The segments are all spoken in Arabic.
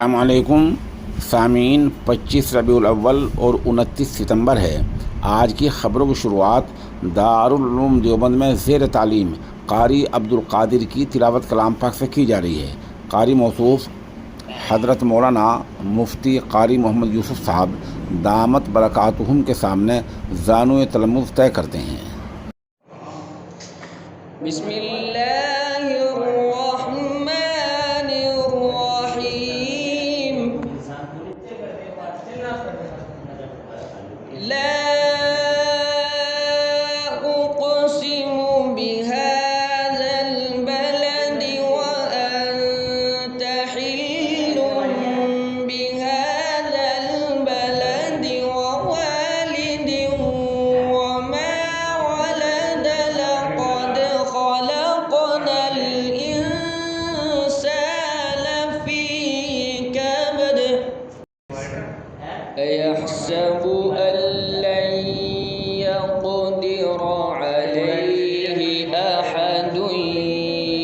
अस्सलामुअलैकुम सामीन। 25 रबीउल अव्वल और 29 सितंबर है। आज की ख़बरों की शुरुआत दारुल उलूम देवबंद में ज़ेर तालीम कारी अब्दुल कादिर की तिलावत कलाम पाक से की जा रही है। कारी मौसूफ़ हज़रत मौलाना मुफ्ती कारी मोहम्मद यूसुफ़ साहब दामत बरकातुहुम के सामने ज़ानुए तलम्मुज़ तय करते हैं। أيحسب أن لن يقدر عليه أحد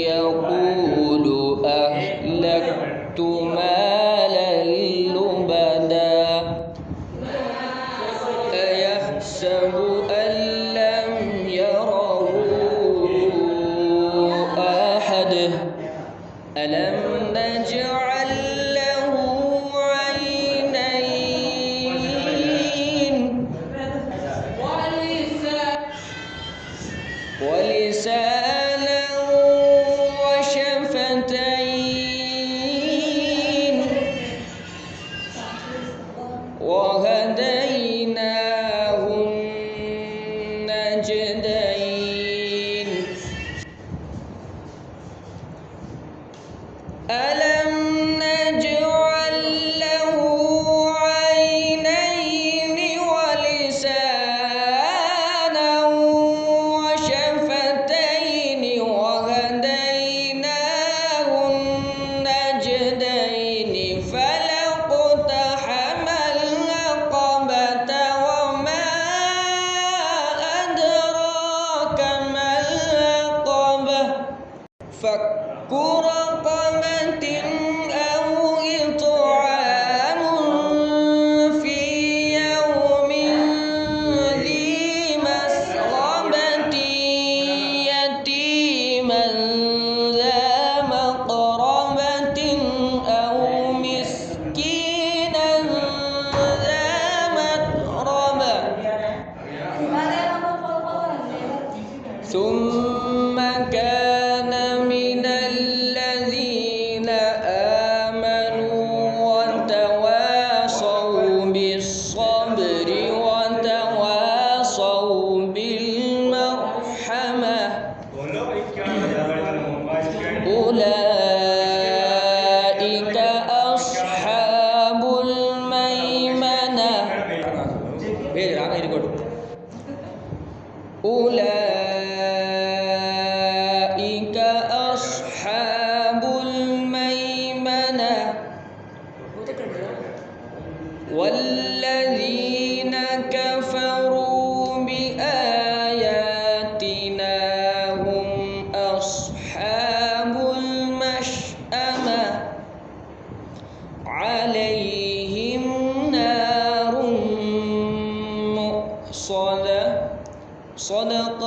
يقول أهلكت مالا لبدا أيحسب أن لم يره أحد ألم نجعل له ولسانا وشفتين وهديناه النجدين ألم نجعل له عينين ولسانا وشفتين وهديناه النجدين فلا اقتحم العقبة وما أدراك ما العقبة فك رقبة أو إطعام في يوم ذي مسغبة يتيما ذا مقربة أو مسكينا ذا متربة ثم كان من الذين آمنوا وتواصوا بالصبر وتواصوا بالمرحمة أولئك أصحاب الميمنة أولئك أصحاب الميمنة والذين كفروا بآياتنا هم أصحاب المشأمة عليهم نار مؤصدة صدق